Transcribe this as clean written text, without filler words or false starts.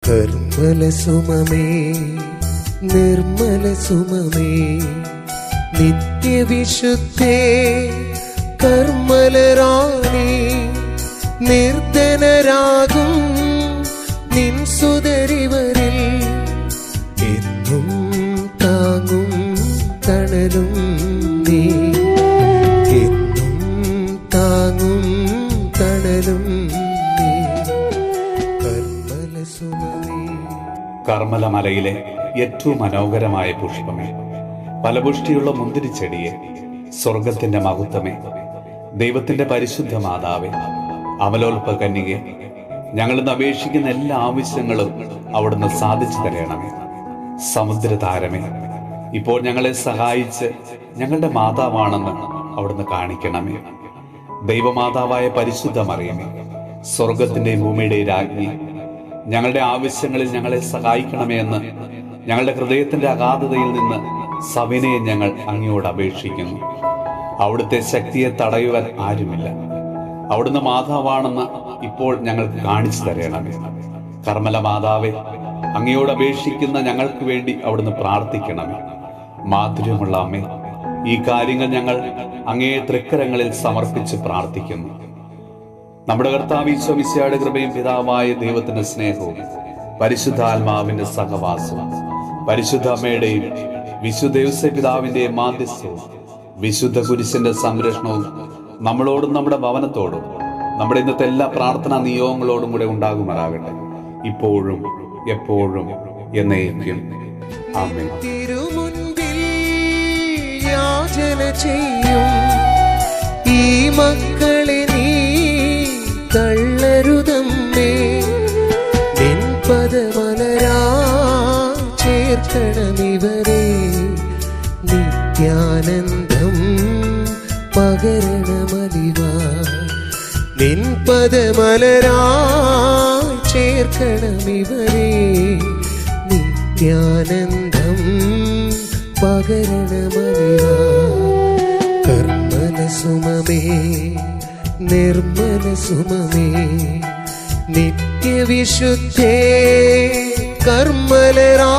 കർമ്മല സുമമേ നിർമ്മല സുമമേ നിത്യവിശുദ്ധേ കർമ്മലറാണി നിർധനരാകും നിൻ സുതരിവരിൽ എന്നും താങ്ങും തണലും നീ എന്നും താങ്ങും തണലും നീ കർമ്മല സുമമേ. കർമ്മലമലയിലെ ഏറ്റവും മനോഹരമായ പുഷ്പമേ, ഫലപുഷ്ടിയുള്ള മുന്തിരിച്ചെടിയെ, സ്വർഗത്തിന്റെ മഹത്വമേ, ദൈവത്തിന്റെ പരിശുദ്ധ മാതാവേ, അമലോൽപ കന്യകെ, ഞങ്ങളിന്ന് അപേക്ഷിക്കുന്ന എല്ലാ ആവശ്യങ്ങളും അവിടുന്ന് സാധിച്ചു തരണമേ. സമുദ്രതാരമേ, ഇപ്പോൾ ഞങ്ങളെ സഹായിച്ച് ഞങ്ങളുടെ മാതാവാണെന്ന് അവിടുന്ന് കാണിക്കണമേ. ദൈവമാതാവായ പരിശുദ്ധ മറിയമേ, സ്വർഗത്തിന്റെയും ഭൂമിയുടെയും രാജ്ഞി, ഞങ്ങളുടെ ആവശ്യങ്ങളിൽ ഞങ്ങളെ സഹായിക്കണമേ എന്ന് ഞങ്ങളുടെ ഹൃദയത്തിന്റെ അഗാധതയിൽ നിന്ന് സവിനയം ഞങ്ങൾ അങ്ങയോട് അപേക്ഷിക്കുന്നു. അവിടുത്തെ ശക്തിയെ തടയുവാൻ ആരുമില്ല. അവിടുന്ന് മാതാവാണെന്ന് ഇപ്പോൾ ഞങ്ങൾക്ക് കാണിച്ചു തരണമേ. കർമ്മല മാതാവേ, അങ്ങയോട് അപേക്ഷിക്കുന്ന ഞങ്ങൾക്ക് വേണ്ടി അവിടുന്ന് പ്രാർത്ഥിക്കണമേ. മാധുര്യമുള്ള അമ്മേ, ഈ കാര്യങ്ങൾ ഞങ്ങൾ അങ്ങയെ തൃക്കരങ്ങളിൽ സമർപ്പിച്ച് പ്രാർത്ഥിക്കുന്നു. നമ്മുടെ കർത്താവ് ഈശോ മിശിഹായുടെ കൃപയും പിതാവായ ദൈവത്തിന്റെ സ്നേഹവും പരിശുദ്ധാത്മാവിന്റെ സഹവാസവും പരിശുദ്ധ അമ്മയുടെയും വിശുദ്ധ യോസേപ്പ് പിതാവിന്റെയും മാധ്യസ്ഥവും വിശുദ്ധ കുരിശിന്റെ സംരക്ഷണവും നമ്മളോടും നമ്മുടെ ഭവനത്തോടും നമ്മുടെ ഇന്നത്തെ എല്ലാ പ്രാർത്ഥനാ നിയോഗങ്ങളോടും കൂടെ ഉണ്ടാകുമാറാകട്ടെ, ഇപ്പോഴും എപ്പോഴും എന്നേക്കും. ആമേൻ. തിരുമുൻപിൽ യാചന ചെയ്യും ഈ മക്കളെ നീ തള്ളരുതമ്മേ. നിൻ പദമലരാ ചേർക്കണമിവരെ, നിത്യാനന്ദം പകരണമലിവ. നിൻ പദമലരാ ചേർക്കണമിവരെ, നിത്യാനന്ദം പകരണമലിവ. കർമ്മല സുമമേ നിർമ്മല സുമമേ നിത്യവിശുദ്ധേ കർമ്മലറാ